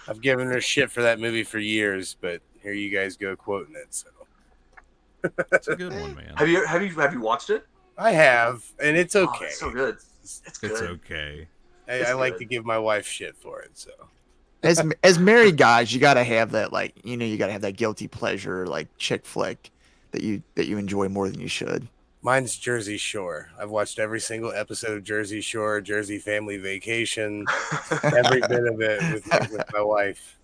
I've given her shit for that movie for years, but here you guys go quoting it. So it's a good one, man. Have you watched it? I have, and it's okay. Oh, it's so good. It's good. It's okay. I like to give my wife shit for it. So as married guys, you gotta have that you gotta have that guilty pleasure like chick flick that you enjoy more than you should. Mine's Jersey Shore. I've watched every single episode of Jersey Shore, Jersey Family Vacation, every bit of it with my wife.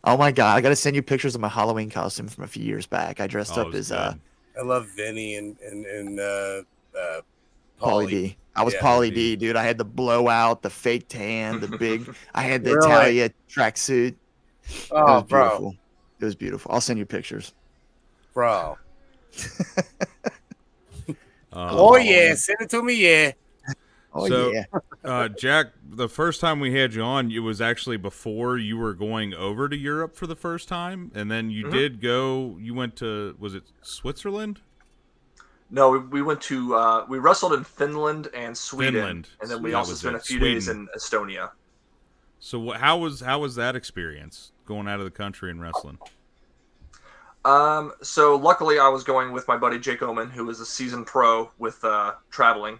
Oh my god, I gotta send you pictures of my Halloween costume from a few years back. I dressed up as I love Vinny and Paulie D. I was Yeah, Pauly indeed. D, dude. I had the blowout, the fake tan, the big. I had the Really? Italia tracksuit. It Oh, was beautiful. It was beautiful. I'll send you pictures. bro. Um, Yeah, send it to me. Yeah. Oh So, yeah. Jack, the first time we had you on, it was actually before you were going over to Europe for the first time, and then you did go. You went to, was it Switzerland? No, we went to we wrestled in Finland and Sweden, Finland. and then we That also was spent it. a few days Sweden. in Estonia. So, how was that experience going out of the country and wrestling? So luckily I was going with my buddy Jake Oman, who is a seasoned pro with traveling.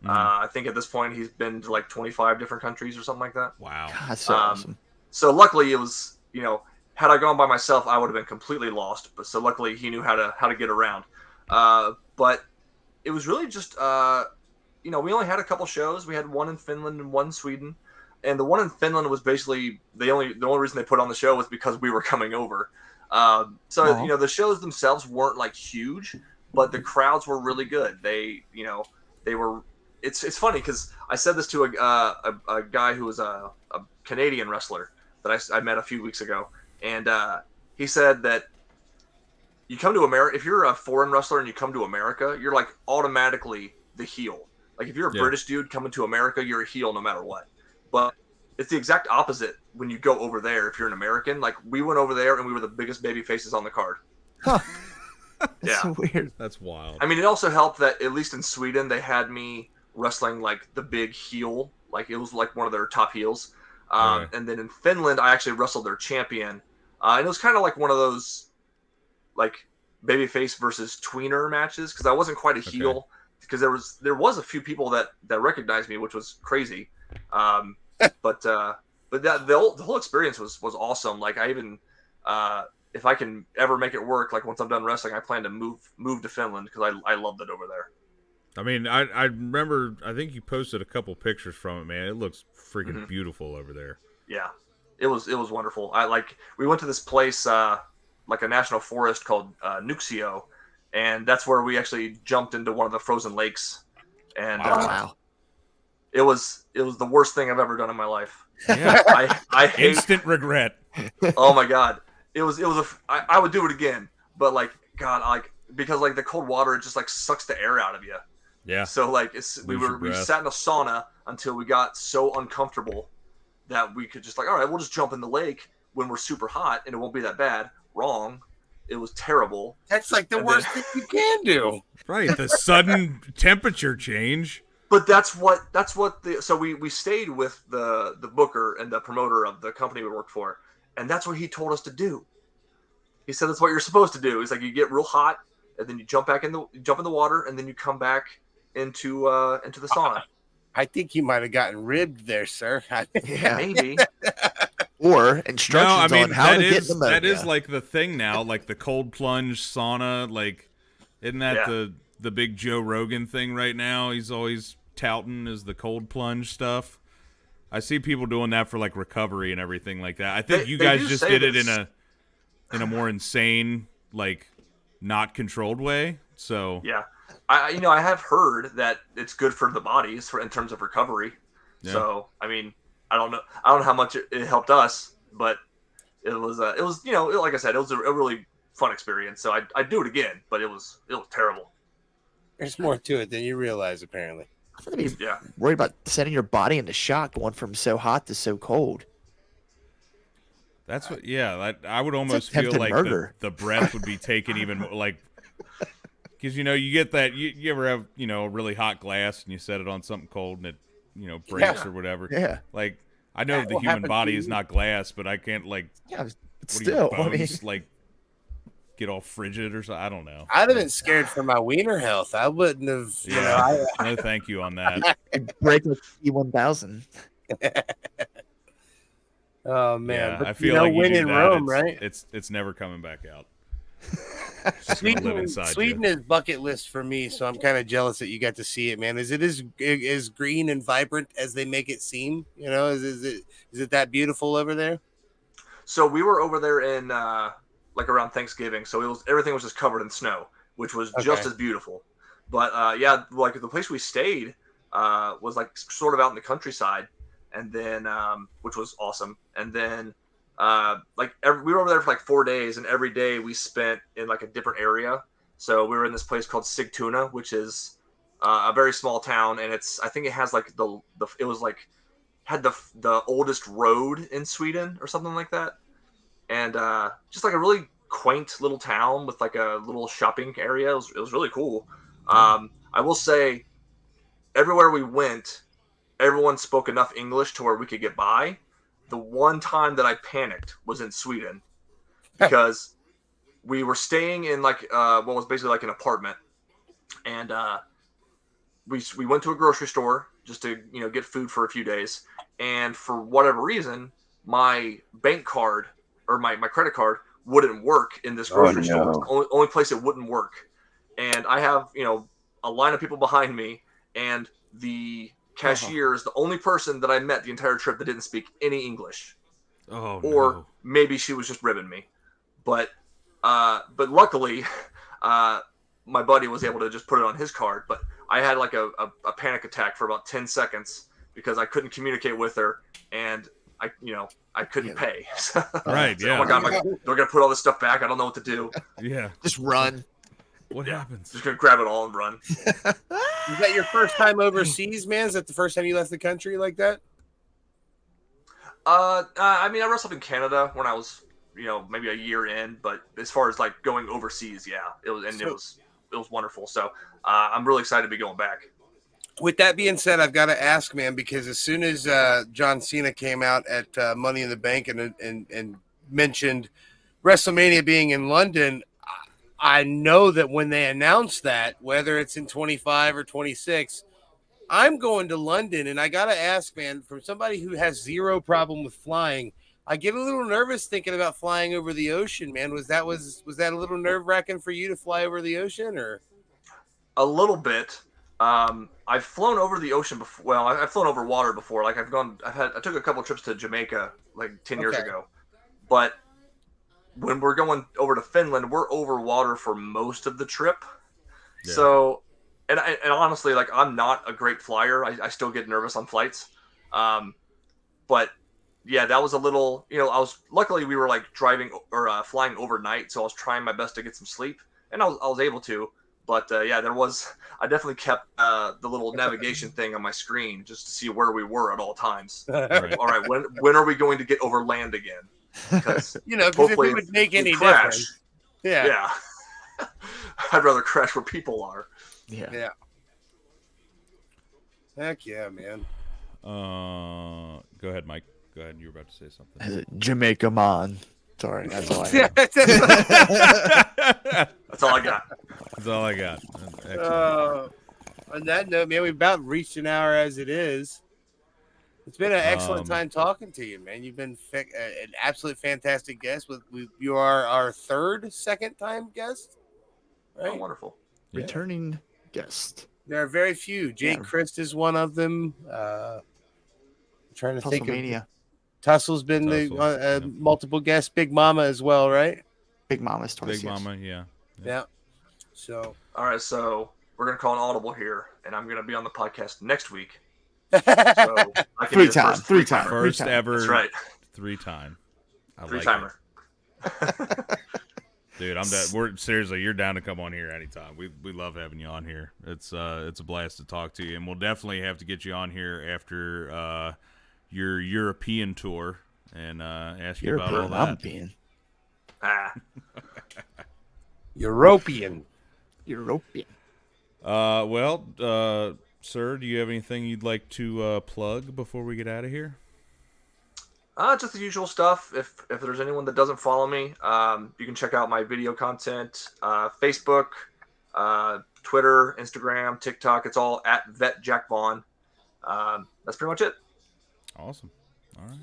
I think at this point he's been to like 25 different countries or something like that. Wow. God, that's so awesome. So luckily it was, had I gone by myself, I would have been completely lost. But so luckily he knew how to get around. But it was really just, we only had a couple shows. We had one in Finland and one in Sweden, and the one in Finland was basically the only reason they put on the show was because we were coming over. The shows themselves weren't like huge, but the crowds were really good. They were. It's funny because I said this to a guy who was a Canadian wrestler that I met a few weeks ago, and he said that you come to America, if you're a foreign wrestler and you come to America, you're like automatically the heel. Like if you're a British dude coming to America, you're a heel no matter what. But it's the exact opposite when you go over there. If you're an American, like we went over there and we were the biggest baby faces on the card. Huh. Yeah, So weird. That's wild. I mean, it also helped that at least in Sweden they had me wrestling like the big heel, like it was like one of their top heels. Right. And then in Finland, I actually wrestled their champion, and it was kind of like one of those like babyface versus tweener matches because I wasn't quite a heel because there was a few people that recognized me, which was crazy. But that the whole experience was awesome. Like I even if I can ever make it work, like once I'm done wrestling, I plan to move to Finland because I loved it over there. I mean, I remember. I think you posted a couple pictures from it, man. It looks freaking beautiful over there. Yeah, it was wonderful. We went to this place like a national forest called Nuxio, and that's where we actually jumped into one of the frozen lakes. And Wow. it was the worst thing I've ever done in my life. Yeah. I hate. Instant regret. Oh my god, I would do it again, but like God, like because like the cold water, it just like sucks the air out of you. Yeah. So like we breath. sat in a sauna until we got so uncomfortable that we could just like, all right, we'll just jump in the lake when we're super hot and it won't be that bad. Wrong. It was terrible. That's like the worst thing you can do. Right. The sudden temperature change. But so we stayed with the booker and the promoter of the company we worked for, and that's what he told us to do. He said that's what you're supposed to do. He's like, you get real hot and then you jump in the water and then you come back into the sauna. I think you might have gotten ribbed there, sir. Yeah. Maybe. Or instructions on how to get the that is like the thing now, like the cold plunge sauna. Like, isn't that the big Joe Rogan thing right now? He's always touting is the cold plunge stuff. I see people doing that for like recovery and everything like that. I think you guys just did it in a more insane, like not controlled way. So yeah, I have heard that it's good for the body in terms of recovery. Yeah. So I mean, I don't know how much it helped us, but it was like I said, it was a really fun experience. So I'd do it again, but it was terrible. There's more to it than you realize, apparently. I'm gonna be worried about setting your body into shock going from so hot to so cold. That's what. Yeah, I would almost feel like the breath would be taken even more, like because you get that you ever have a really hot glass and you set it on something cold and it breaks or whatever. Yeah. Like I know the human body is not glass, but I can't like. Yeah, but what still, are your bones, like get all frigid or something. I don't know. I'd have been scared for my wiener health. I wouldn't have. No, thank you on that. Break like E1000. Oh man! Yeah, but I feel like when you do in that, Rome, right? It's never coming back out. Sweden is bucket list for me, so I'm kind of jealous that you got to see it, man. Is it as green and vibrant as they make it seem? Is it that beautiful over there? So we were over there in like around Thanksgiving, so everything was just covered in snow, which was just as beautiful. But like the place we stayed, was like sort of out in the countryside, and then which was awesome. And then we were over there for like 4 days, and every day we spent in like a different area. So we were in this place called Sigtuna, which is a very small town, and I think it has like it was like had the oldest road in Sweden or something like that, and just like a really quaint little town with like a little shopping area. It was really cool. I will say, everywhere we went, everyone spoke enough English to where we could get by. The one time that I panicked was in Sweden because we were staying in like what was basically like an apartment, and we went to a grocery store just to get food for a few days, and for whatever reason, my bank card or my credit card wouldn't work in this grocery store. It's the only place it wouldn't work, and I have a line of people behind me, and the cashier is the only person that I met the entire trip that didn't speak any English. Or maybe she was just ribbing me, but luckily, my buddy was able to just put it on his card. But I had like a panic attack for about 10 seconds because I couldn't communicate with her, and I couldn't pay. Right? Yeah. Oh my god, they're gonna put all this stuff back. I don't know what to do. Yeah. Just run. What happens? Just gonna grab it all and run. Is that your first time overseas, man? Is that the first time you left the country like that? I mean, I wrestled in Canada when I was, maybe a year in. But as far as like going overseas, yeah, it was wonderful. So I'm really excited to be going back. With that being said, I've got to ask, man, because as soon as John Cena came out at Money in the Bank and mentioned WrestleMania being in London, I know that when they announce that, whether it's in 25 or 26, I'm going to London. And I got to ask, man, from somebody who has zero problem with flying, I get a little nervous thinking about flying over the ocean, man. Was that a little nerve-wracking for you to fly over the ocean, or? A little bit. I've flown over the ocean before. Well, I've flown over water before. Like I took a couple trips to Jamaica like 10 years ago, but when we're going over to Finland, we're over water for most of the trip. Yeah. So, and honestly, like, I'm not a great flyer. I still get nervous on flights. But yeah, that was a little, luckily we were like driving or flying overnight. So I was trying my best to get some sleep, and I was able to. But yeah, I definitely kept the little navigation thing on my screen just to see where we were at all times. Right. All right, when are we going to get over land again? Because because if it would make any difference. Yeah. I'd rather crash where people are. Yeah. Heck yeah, man. Go ahead, Mike. Go ahead. You were about to say something. Jamaica man. Sorry, that's all I got. That's all I got. That's all I got. On that note, man, we've about reached an hour as it is. It's been an excellent time talking to you, man. You've been an absolute fantastic guest. You are our second time guest. Right? Oh, wonderful. Returning guest. There are very few. Jake Christ is one of them. I'm trying to think of Tussle's been the multiple guests. Big Mama as well, right? Big Mama's twice. Big Mama, yeah. So all right, so we're gonna call an audible here, and I'm gonna be on the podcast next week. So I can three time. First ever. That's right. 3-time. Three-timer. Dude, I'm down. Seriously, you're down to come on here anytime. We love having you on here. It's a blast to talk to you, and we'll definitely have to get you on here after your European tour and ask you about all that. European. Well, sir, do you have anything you'd like to plug before we get out of here? Just the usual stuff. If there's anyone that doesn't follow me, you can check out my video content, Facebook, Twitter, Instagram, TikTok. It's all at VetJackVaugn. That's pretty much it. Awesome. All right.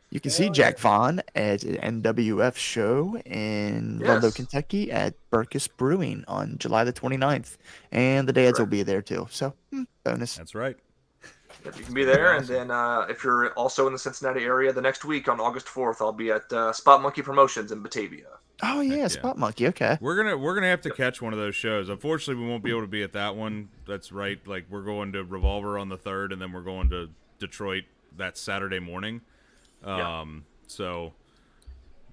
You can see Jack Vaugn at an NWF show in Ludlow, Kentucky at Burkus Brewing on July the 29th. And the dads will be there too. So, bonus. That's right. If you can be there, and then if you're also in the Cincinnati area, the next week on August 4th, I'll be at Spot Monkey Promotions in Batavia. Oh yeah, Spot Monkey. Okay. We're gonna have to catch one of those shows. Unfortunately, we won't be able to be at that one. That's right. Like we're going to Revolver on the 3rd, and then we're going to Detroit that Saturday morning. So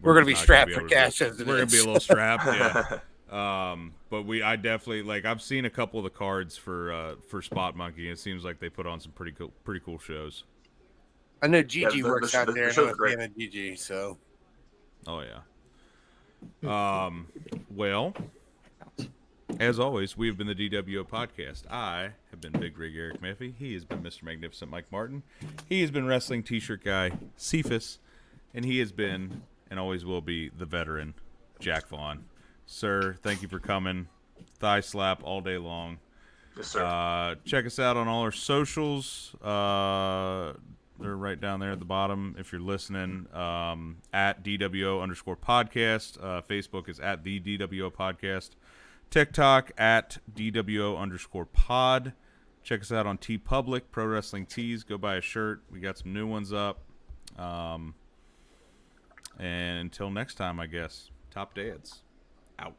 we're gonna be strapped for cash. We're gonna be a little strapped. Yeah. But I definitely like. I've seen a couple of the cards for Spot Monkey. And it seems like they put on some pretty cool shows. I know Gigi works out there. I'm a fan of Gigi, so. Oh yeah. Well, as always, we have been the DWO podcast. I have been Big Rig Eric Murphy. He has been Mr. Magnificent Mike Martin. He has been wrestling T-shirt guy Cephas, and he has been and always will be the veteran Jack Vaugn. Sir, thank you for coming. Thigh slap all day long. Yes, sir. Check us out on all our socials. They're right down there at the bottom if you're listening. At DWO_podcast. Facebook is at the DWO podcast. TikTok at DWO_pod. Check us out on TeePublic, Pro Wrestling Tees. Go buy a shirt. We got some new ones up. And until next time, I guess. Top Dads. Out.